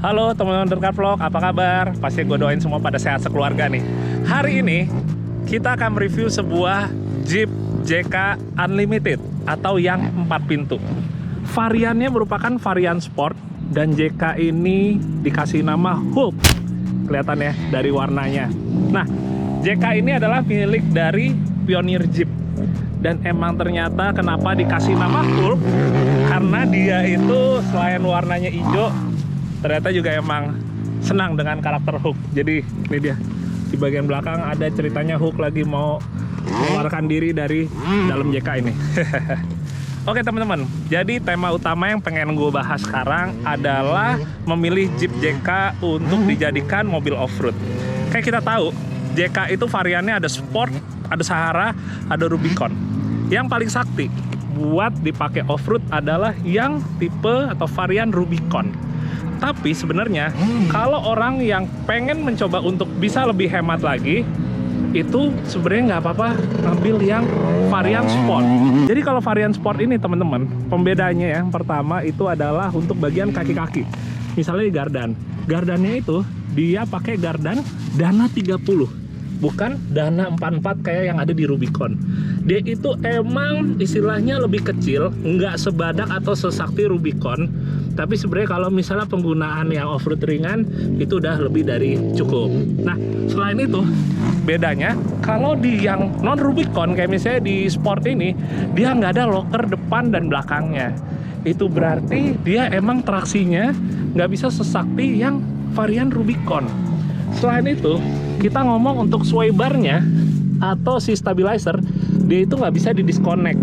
Halo teman-teman Undercar Vlog, apa kabar? Pasti gue doain semua pada sehat sekeluarga nih. Hari ini kita akan mereview sebuah Jeep JK Unlimited atau yang 4 pintu. Variannya merupakan varian sport dan JK ini dikasih nama Hulk. Kelihatan ya dari warnanya. Nah, JK ini adalah milik dari Pioneer Jeep. Dan emang ternyata kenapa dikasih nama Hulk? Karena dia itu selain warnanya hijau, ternyata juga emang senang dengan karakter Hulk. Jadi ini dia, di bagian belakang ada ceritanya Hulk lagi mau mengeluarkan diri dari dalam JK ini. Oke teman-teman, jadi tema utama yang pengen gue bahas sekarang adalah memilih Jeep JK untuk dijadikan mobil off-road. Kayak kita tahu, JK itu variannya ada Sport, ada Sahara, ada Rubicon. Yang paling sakti buat dipakai off-road adalah yang tipe atau varian Rubicon. Tapi sebenarnya kalau orang yang pengen mencoba untuk bisa lebih hemat lagi, itu sebenarnya nggak apa-apa ngambil yang varian sport. Jadi kalau varian sport ini teman-teman, pembedanya yang pertama itu adalah untuk bagian kaki-kaki. Misalnya di gardan. Gardannya itu dia pakai gardan dana 30. Bukan dana 44 kayak yang ada di Rubicon. Dia itu emang istilahnya lebih kecil, nggak sebadak atau sesakti Rubicon. Tapi sebenarnya kalau misalnya penggunaan yang off-road ringan, itu udah lebih dari cukup. Nah, selain itu, bedanya kalau di yang non-Rubicon, kayak misalnya di Sport ini, dia nggak ada locker depan dan belakangnya. Itu berarti dia emang traksinya nggak bisa sesakti yang varian Rubicon. Selain itu, kita ngomong untuk sway barnya atau si stabilizer, dia itu nggak bisa di-disconnect.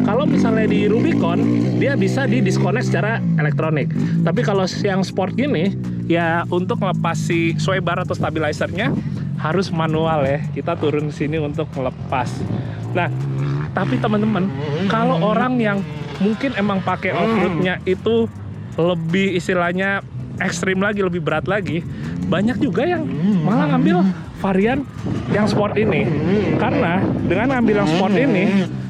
Kalau misalnya di Rubicon, dia bisa di-disconnect secara elektronik. Tapi kalau yang sport gini, ya untuk ngelepas si sway bar atau stabilizernya harus manual ya. Kita turun sini untuk ngelepas. Nah, tapi teman-teman, kalau orang yang mungkin emang pakai off-roadnya itu lebih istilahnya ekstrim lagi, lebih berat lagi, banyak juga yang malah ngambil varian yang sport ini. Karena dengan ngambil yang sport ini,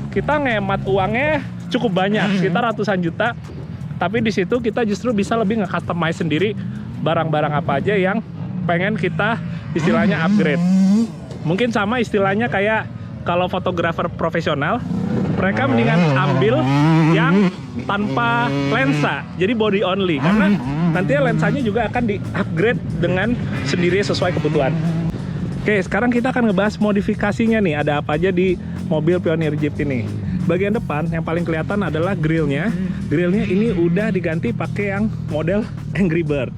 kita ngehemat uangnya cukup banyak, sekitar ratusan juta. Tapi di situ kita justru bisa lebih nge-customize sendiri barang-barang apa aja yang pengen kita istilahnya upgrade. Mungkin sama istilahnya kayak kalau fotografer profesional, mereka mendingan ambil yang tanpa lensa, jadi body only, karena nantinya lensanya juga akan di-upgrade dengan sendiri sesuai kebutuhan. Oke, sekarang kita akan ngebahas modifikasinya nih, ada apa aja di mobil Pioneer Jeep ini. Bagian depan yang paling kelihatan adalah grillnya. Grillnya ini udah diganti pakai yang model Angry Bird.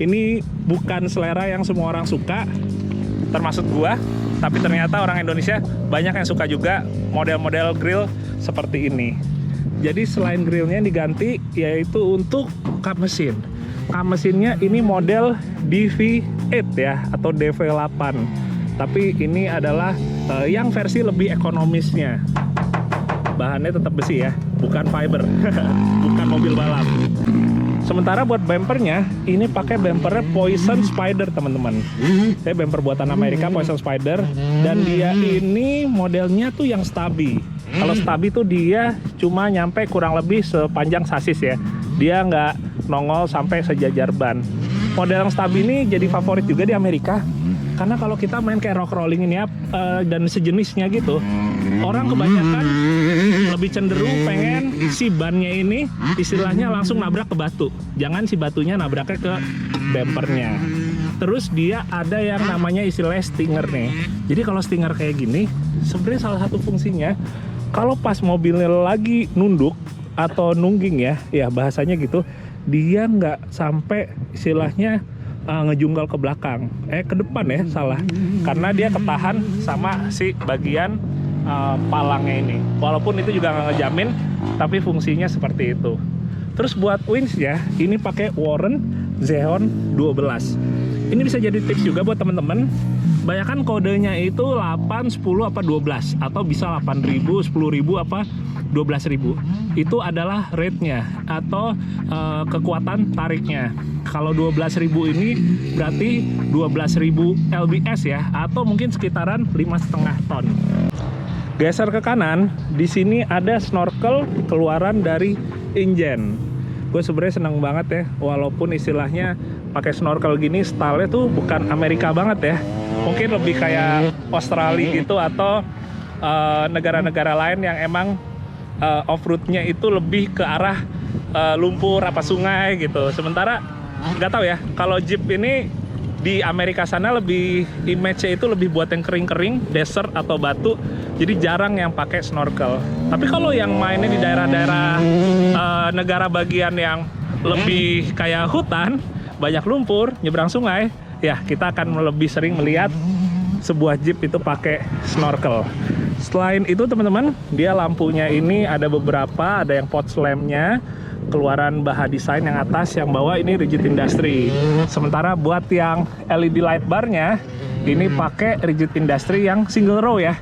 Ini bukan selera yang semua orang suka, termasuk gua. Tapi ternyata orang Indonesia banyak yang suka juga model-model grill seperti ini. Jadi selain grillnya diganti, yaitu untuk kap mesin. Kap mesinnya ini model DV8 ya, atau DV8. Tapi ini adalah yang versi lebih ekonomisnya. Bahannya tetap besi ya, bukan fiber, bukan mobil balap. Sementara buat bumpernya, ini pakai bumpernya Poison Spider teman-teman. Saya bumper buatan Amerika, Poison Spider. Dan dia ini modelnya tuh yang Stubby. Kalau Stubby tuh dia cuma nyampe kurang lebih sepanjang sasis ya. Dia nggak nongol sampai sejajar ban. Model yang Stubby ini jadi favorit juga di Amerika. Karena kalau kita main kayak rock rolling ini dan sejenisnya gitu, orang kebanyakan lebih cenderung pengen si bannya ini istilahnya langsung nabrak ke batu. Jangan si batunya nabraknya ke bumpernya. Terus dia ada yang namanya istilahnya stinger nih. Jadi kalau stinger kayak gini, sebenarnya salah satu fungsinya, kalau pas mobilnya lagi nunduk atau nungging ya bahasanya gitu, dia nggak sampai istilahnya ngejunggal ke belakang, ke depan ya, salah. Karena dia ketahan sama si bagian palangnya ini. Walaupun itu juga nggak ngejamin, tapi fungsinya seperti itu. Terus buat winch ya, ini pakai Warren Xeon 12. Ini bisa jadi tips juga buat temen-temen. Bayangkan kodenya itu 8, 10, apa 12. Atau bisa 8.000, 10.000, apa 12.000. Itu adalah rate-nya atau kekuatan tariknya. Kalau 12.000 ini berarti 12.000 lbs ya, atau mungkin sekitaran 5,5 ton. Geser ke kanan, di sini ada snorkel keluaran dari engine. Gue sebenarnya seneng banget ya, walaupun istilahnya pakai snorkel gini, style-nya tuh bukan Amerika banget ya. Mungkin lebih kayak Australia gitu atau negara-negara lain yang emang off-roadnya itu lebih ke arah lumpur apa sungai gitu. Sementara nggak tahu ya, kalau Jeep ini di Amerika sana lebih image-nya itu lebih buat yang kering-kering, desert atau batu. Jadi jarang yang pakai snorkel. Tapi kalau yang mainnya di daerah-daerah negara bagian yang lebih kayak hutan, banyak lumpur, nyebrang sungai, ya kita akan lebih sering melihat sebuah Jeep itu pakai snorkel. Selain itu teman-teman, dia lampunya ini ada beberapa, ada yang pot lamp-nya keluaran Baha Design yang atas, yang bawah ini Rigid Industry. Sementara buat yang LED light bar-nya ini pakai Rigid Industry yang single row ya.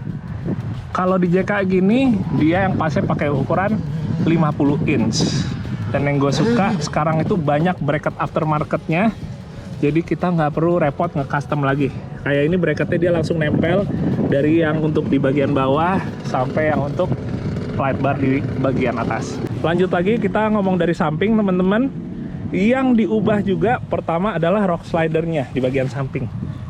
Kalau di JK gini dia yang pasnya pakai ukuran 50 inch. Dan yang gue suka sekarang itu banyak bracket aftermarket-nya. Jadi kita nggak perlu repot nge-custom lagi. Kayak ini bracketnya dia langsung nempel dari yang untuk di bagian bawah sampai yang untuk light bar di bagian atas. Lanjut lagi kita ngomong dari samping teman-teman. Yang diubah juga pertama adalah rock slidernya di bagian samping.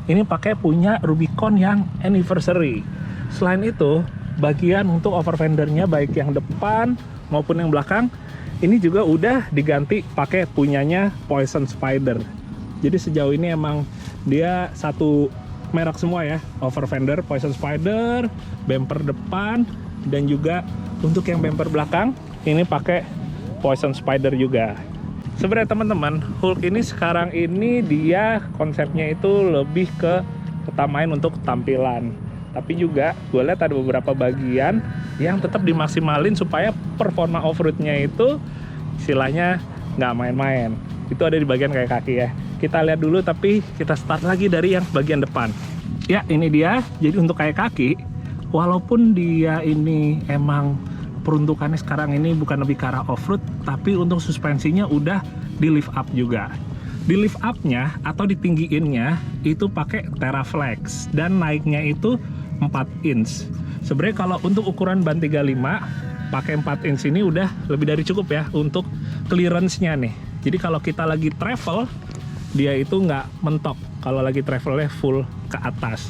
Ini pakai punya Rubicon yang anniversary. Selain itu bagian untuk over fendernya baik yang depan maupun yang belakang ini juga udah diganti pakai punyanya Poison Spider. Jadi sejauh ini emang dia satu merek semua ya, over fender Poison Spider, bumper depan, dan juga untuk yang bumper belakang ini pakai Poison Spider juga. Sebenarnya teman-teman, Hulk ini sekarang ini dia konsepnya itu lebih ke utamain untuk tampilan. Tapi juga gue lihat ada beberapa bagian yang tetap dimaksimalin supaya performa off-roadnya itu istilahnya nggak main-main. Itu ada di bagian kayak kaki ya. Kita lihat dulu, tapi kita start lagi dari yang bagian depan. Ya, ini dia. Jadi untuk kayak kaki, walaupun dia ini emang peruntukannya sekarang ini bukan lebih ke arah off-road, tapi untuk suspensinya udah di lift up juga. Di lift up-nya atau ditinggiinnya itu pakai Teraflex dan naiknya itu 4 inch. Sebenarnya kalau untuk ukuran ban 35 pakai 4 inch ini udah lebih dari cukup ya untuk clearance-nya nih. Jadi kalau kita lagi travel dia itu nggak mentok kalau lagi travelnya full ke atas.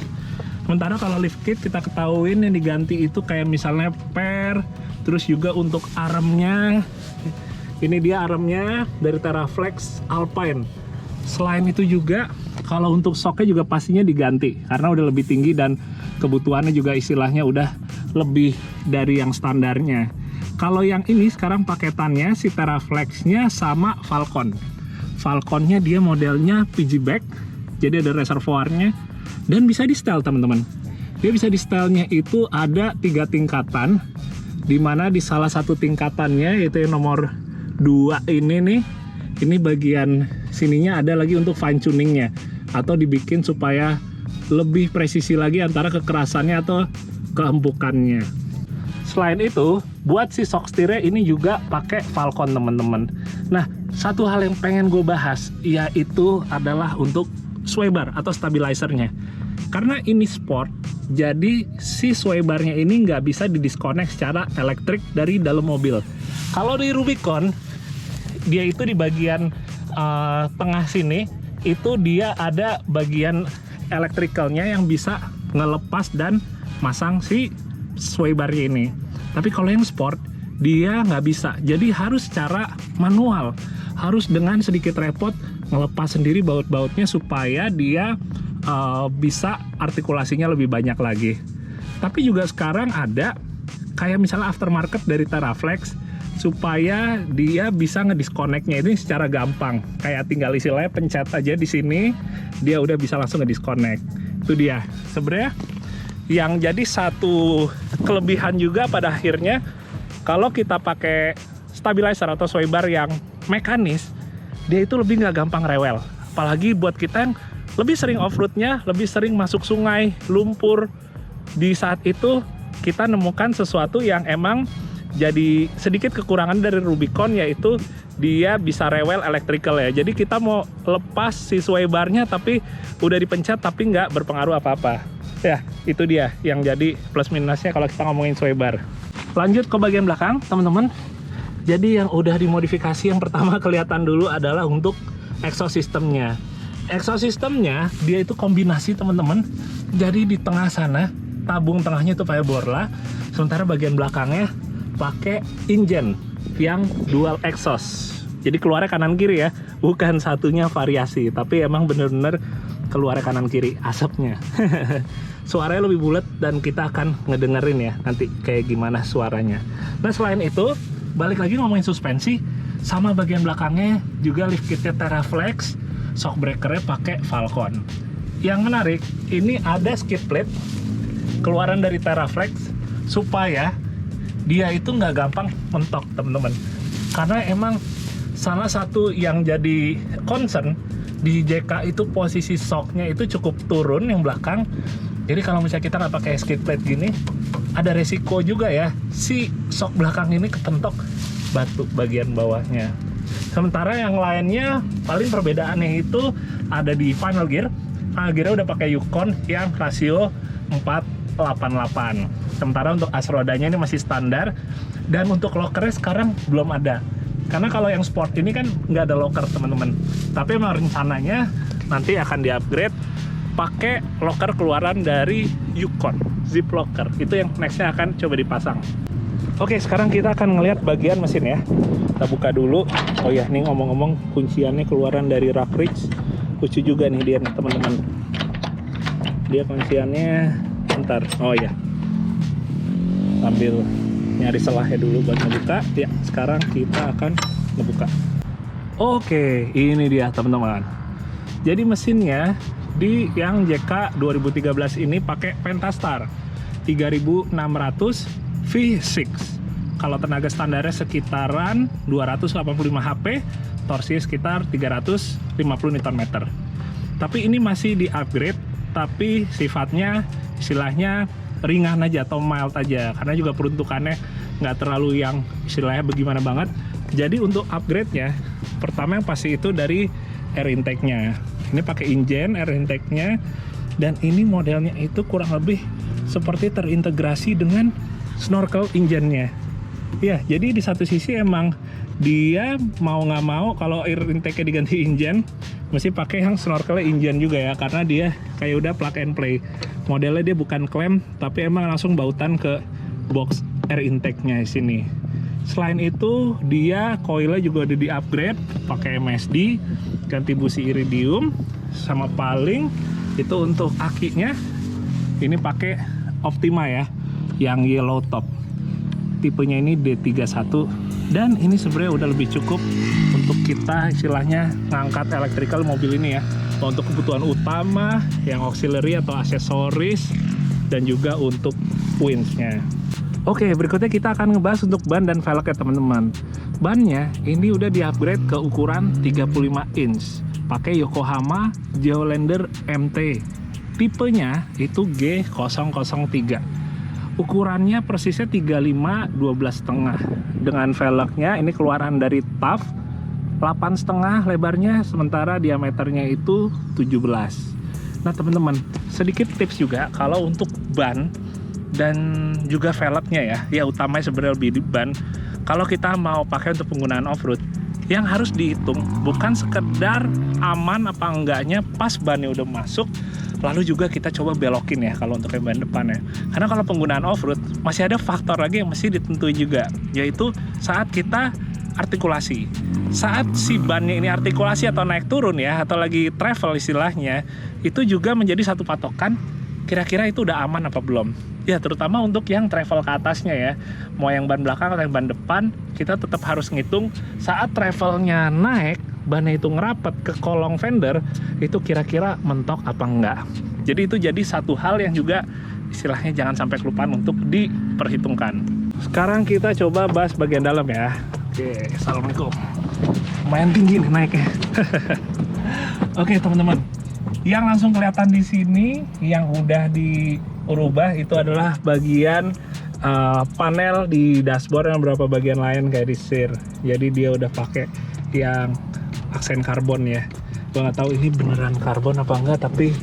Sementara kalau lift kit kita ketahuin yang diganti itu kayak misalnya per, terus juga untuk armnya ini dia armnya dari Teraflex Alpine. Selain itu juga kalau untuk shocknya juga pastinya diganti karena udah lebih tinggi dan kebutuhannya juga istilahnya udah lebih dari yang standarnya. Kalau yang ini sekarang paketannya si Teraflex-nya sama Falcon. Falconnya dia modelnya PG back, jadi ada reservoirnya dan bisa di setel teman-teman. Dia bisa di setelnya itu ada 3 tingkatan, dimana di salah satu tingkatannya yaitu yang nomor 2 ini nih, ini bagian sininya ada lagi untuk fine tuningnya atau dibikin supaya lebih presisi lagi antara kekerasannya atau keempukannya. Selain itu, buat si shock steer ini juga pakai Falcon teman-teman. Nah, satu hal yang pengen gue bahas yaitu adalah untuk sway bar atau stabilizernya. Karena ini sport, jadi si sway barnya ini nggak bisa didisconnect secara elektrik dari dalam mobil. Kalau di Rubicon, dia itu di bagian tengah sini, itu dia ada bagian elektrikalnya yang bisa ngelepas dan masang si sway barnya ini. Tapi kalau yang sport dia nggak bisa, jadi harus secara manual, harus dengan sedikit repot ngelepas sendiri baut-bautnya supaya dia bisa artikulasinya lebih banyak lagi. Tapi juga sekarang ada kayak misalnya aftermarket dari Teraflex supaya dia bisa ngedisconnectnya ini secara gampang, kayak tinggal istilahnya pencet aja di sini dia udah bisa langsung ngedisconnect. Itu dia sebenarnya yang jadi satu kelebihan juga pada akhirnya kalau kita pakai stabilizer atau sway bar yang mekanis, dia itu lebih nggak gampang rewel. Apalagi buat kita yang lebih sering off-roadnya, lebih sering masuk sungai, lumpur. Di saat itu kita nemukan sesuatu yang emang jadi sedikit kekurangan dari Rubicon, yaitu dia bisa rewel electrical ya. Jadi kita mau lepas si sway barnya tapi udah dipencet tapi nggak berpengaruh apa-apa. Ya, itu dia yang jadi plus minusnya kalau kita ngomongin sway bar. Lanjut ke bagian belakang, teman-teman. Jadi yang udah dimodifikasi yang pertama kelihatan dulu adalah untuk exhaust systemnya. Exhaust systemnya dia itu kombinasi teman-teman. Jadi di tengah sana tabung tengahnya itu pakai Borla, sementara bagian belakangnya pakai engine yang dual exhaust. Jadi keluarnya kanan kiri ya, bukan satunya variasi, tapi emang bener-bener keluarnya kanan kiri asapnya. Suaranya lebih bulat dan kita akan ngedengerin ya nanti kayak gimana suaranya. Nah selain itu, balik lagi ngomongin suspensi, sama bagian belakangnya juga lift kitnya Terraflex, shock breakernya pakai Falcon. Yang menarik, ini ada skid plate keluaran dari Terraflex supaya dia itu nggak gampang mentok teman-teman. Karena emang salah satu yang jadi concern di JK itu posisi shocknya itu cukup turun yang belakang. Jadi kalau misalnya kita nggak pakai skid plate gini, ada resiko juga ya si shock belakang ini kepentok batu bagian bawahnya. Sementara yang lainnya paling perbedaannya itu ada di final gear. Final gearnya udah pakai Yukon yang rasio 488. Sementara untuk as rodanya ini masih standar. Dan untuk lockernya sekarang belum ada. Karena kalau yang sport ini kan nggak ada locker teman-teman. Tapi memang rencananya nanti akan di-upgrade pakai locker keluaran dari Yukon, zip locker. Itu yang nextnya akan coba dipasang. Oke, sekarang kita akan ngelihat bagian mesin ya. Kita buka dulu. Oh ya, nih ngomong-ngomong kunciannya keluaran dari Rockridge. Lucu juga nih dia teman-teman. Dia kunciannya bentar. Oh ya. Sambil nyari selahnya dulu buat ngebuka. Ya, sekarang kita akan ngebuka. Oke, ini dia teman-teman. Jadi mesinnya di yang JK 2013 ini pakai Pentastar 3600 V6. Kalau tenaga standarnya sekitaran 285 HP, torsinya sekitar 350 Nm. Tapi ini masih di-upgrade, tapi sifatnya istilahnya ringan aja atau mild aja, karena juga peruntukannya nggak terlalu yang istilahnya bagaimana banget. Jadi untuk upgrade-nya, pertama yang pasti itu dari air intake-nya. Ini pakai engine air intake-nya, dan ini modelnya itu kurang lebih seperti terintegrasi dengan snorkel engine-nya. Ya, jadi di satu sisi emang dia mau nggak mau kalau air intake-nya diganti engine, mesti pakai yang snorkel engine juga ya, karena dia kayak udah plug and play. Modelnya dia bukan klem, tapi emang langsung bautan ke box air intake-nya di sini. Selain itu, dia coilnya juga udah di-upgrade pakai MSD, ganti busi iridium, sama paling itu untuk akinya ini pakai Optima ya, yang yellow top. Tipenya ini D31, dan ini sebenarnya udah lebih cukup untuk kita istilahnya ngangkat electrical mobil ini ya. Untuk kebutuhan utama, yang auxiliary atau aksesoris, dan juga untuk winch-nya. Oke, berikutnya kita akan ngebahas untuk ban dan velg ya teman-teman. Bannya ini udah di-upgrade ke ukuran 35 inch, pakai Yokohama Geolandar MT. Tipenya itu G003. Ukurannya persisnya 35 12,5. Dengan velgnya ini keluaran dari TAF 8,5 lebarnya, sementara diameternya itu 17. Nah teman-teman, sedikit tips juga kalau untuk ban dan juga velgnya ya utamanya sebenarnya lebih di ban. Kalau kita mau pakai untuk penggunaan off-road, yang harus dihitung bukan sekedar aman apa enggaknya pas bannya udah masuk, lalu juga kita coba belokin ya kalau untuk yang ban depannya. Karena kalau penggunaan off-road masih ada faktor lagi yang mesti ditentuin juga, yaitu saat kita artikulasi. Saat si bannya ini artikulasi atau naik turun ya, atau lagi travel istilahnya, itu juga menjadi satu patokan kira-kira itu udah aman apa belum. Ya terutama untuk yang travel ke atasnya ya, mau yang ban belakang atau yang ban depan, kita tetap harus ngitung saat travelnya naik, bannya itu ngerapet ke kolong fender, itu kira-kira mentok apa enggak. Jadi itu jadi satu hal yang juga istilahnya jangan sampai kelupaan untuk diperhitungkan. Sekarang kita coba bahas bagian dalam ya. Oke, assalamualaikum. Lumayan tinggi nih naiknya. Oke teman-teman, yang langsung kelihatan di sini yang udah dirubah itu adalah bagian panel di dashboard yang beberapa bagian lain kayak di setir. Jadi dia udah pakai yang aksen karbon ya. Gue nggak tahu ini beneran karbon apa enggak, tapi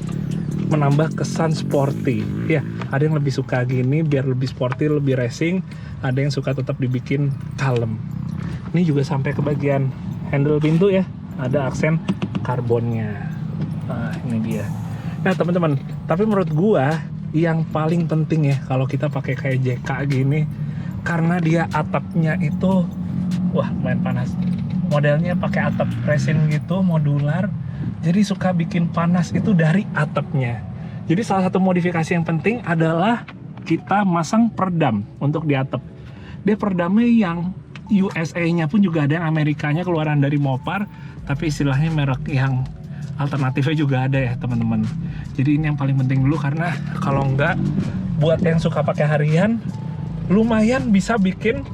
menambah kesan sporty. Ya, ada yang lebih suka gini biar lebih sporty, lebih racing. Ada yang suka tetap dibikin kalem. Ini juga sampai ke bagian handle pintu ya. ada aksen karbonnya. Nah, ini dia. Nah, teman-teman, tapi menurut gua yang paling penting ya kalau kita pakai kayak JK gini, karena dia atapnya itu wah, lumayan panas. Modelnya pakai atap resin gitu, modular. Jadi suka bikin panas itu dari atapnya. Jadi salah satu modifikasi yang penting adalah kita masang peredam untuk di atap. Dia peredamnya yang USA-nya pun juga ada, yang Amerikanya keluaran dari Mopar, tapi istilahnya merek yang alternatifnya juga ada ya teman-teman. Jadi ini yang paling penting dulu, karena kalau enggak, buat yang suka pakai harian lumayan bisa bikin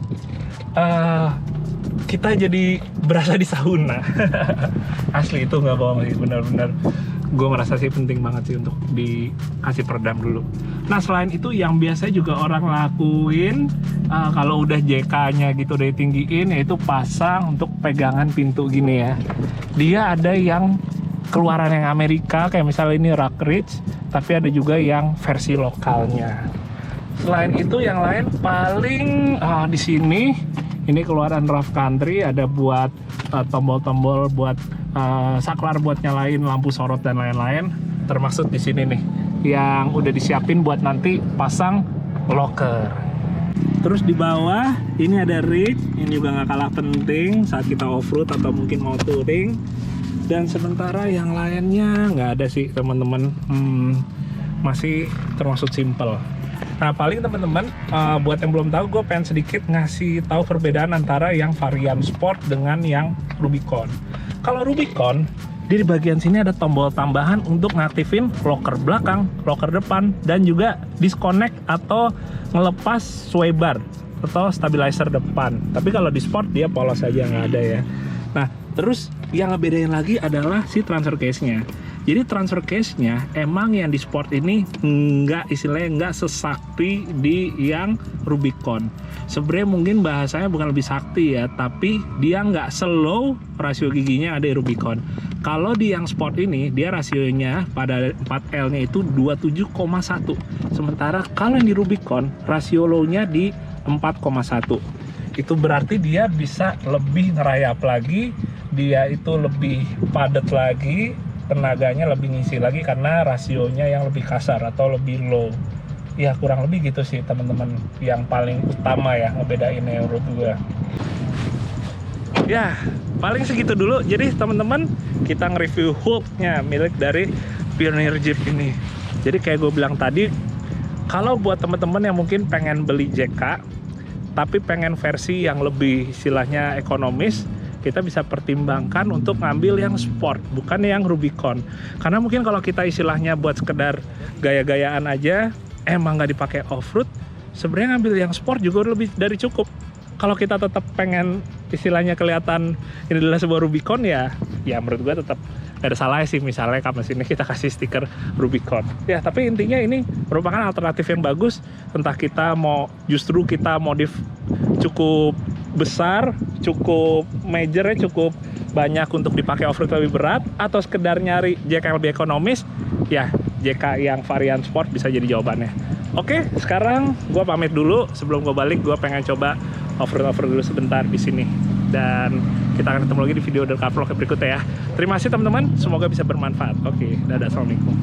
kita jadi berasa di sauna. Asli itu nggak bohong sih, benar-benar gue merasa sih penting banget sih untuk dikasih peredam dulu. Nah, selain itu yang biasa juga orang lakuin kalau udah JK-nya gitu udah ditinggiin, yaitu pasang untuk pegangan pintu gini ya. Dia ada yang keluaran yang Amerika, kayak misalnya ini Rock Ridge, tapi ada juga yang versi lokalnya. Selain itu yang lain paling di sini ini keluaran Rough Country, ada buat tombol-tombol buat saklar buat nyalain lampu sorot dan lain-lain, termasuk di sini nih yang udah disiapin buat nanti pasang locker. Terus di bawah ini ada rig, ini juga nggak kalah penting saat kita off-road atau mungkin mau touring. Dan sementara yang lainnya nggak ada sih teman-teman, masih termasuk simple. Nah, paling teman-teman buat yang belum tahu, gue pengen sedikit ngasih tahu perbedaan antara yang varian sport dengan yang Rubicon. Kalau Rubicon, di bagian sini ada tombol tambahan untuk ngaktifin locker belakang, locker depan, dan juga disconnect atau ngelepas sway bar atau stabilizer depan. Tapi kalau di sport dia polos aja, nggak ada ya. Nah, terus yang ngebedain lagi adalah si transfer case-nya. Jadi transfer case-nya emang yang di sport ini istilahnya nggak sesakti di yang Rubicon. Sebenarnya mungkin bahasanya bukan lebih sakti ya, tapi dia nggak slow rasio giginya ada di Rubicon. Kalau di yang sport ini, dia rasionya pada 4L-nya itu 27,1. Sementara kalau yang di Rubicon, rasio low-nya di 4,1. Itu berarti dia bisa lebih ngerayap lagi, dia itu lebih padat lagi, tenaganya lebih ngisi lagi karena rasionya yang lebih kasar atau lebih low. Ya kurang lebih gitu sih teman-teman, yang paling utama ya ngebedainnya menurut gue. Ya paling segitu dulu. Jadi teman-teman, kita nge-review Hulk-nya milik dari Pioneer Jeep ini. Jadi kayak gue bilang tadi, kalau buat teman-teman yang mungkin pengen beli JK tapi pengen versi yang lebih istilahnya ekonomis, kita bisa pertimbangkan untuk ngambil yang sport, bukan yang Rubicon. Karena mungkin kalau kita istilahnya buat sekedar gaya-gayaan aja, emang nggak dipakai off-road, sebenarnya ngambil yang sport juga lebih dari cukup. Kalau kita tetap pengen istilahnya kelihatan ini adalah sebuah Rubicon, ya menurut gue tetap gak ada salah sih misalnya kapan sini kita kasih stiker Rubicon. Ya, tapi intinya ini merupakan alternatif yang bagus. Entah kita mau justru kita modif cukup besar, cukup majornya cukup banyak untuk dipakai off-road lebih berat, atau sekedar nyari JK yang lebih ekonomis, ya JK yang varian sport bisa jadi jawabannya. Oke, sekarang gue pamit dulu. Sebelum gue balik, gue pengen coba off-road dulu sebentar di sini. Dan kita akan ketemu lagi di video Delcar Vlog berikutnya ya. Terima kasih teman-teman, semoga bisa bermanfaat. Oke, dadah, assalamualaikum.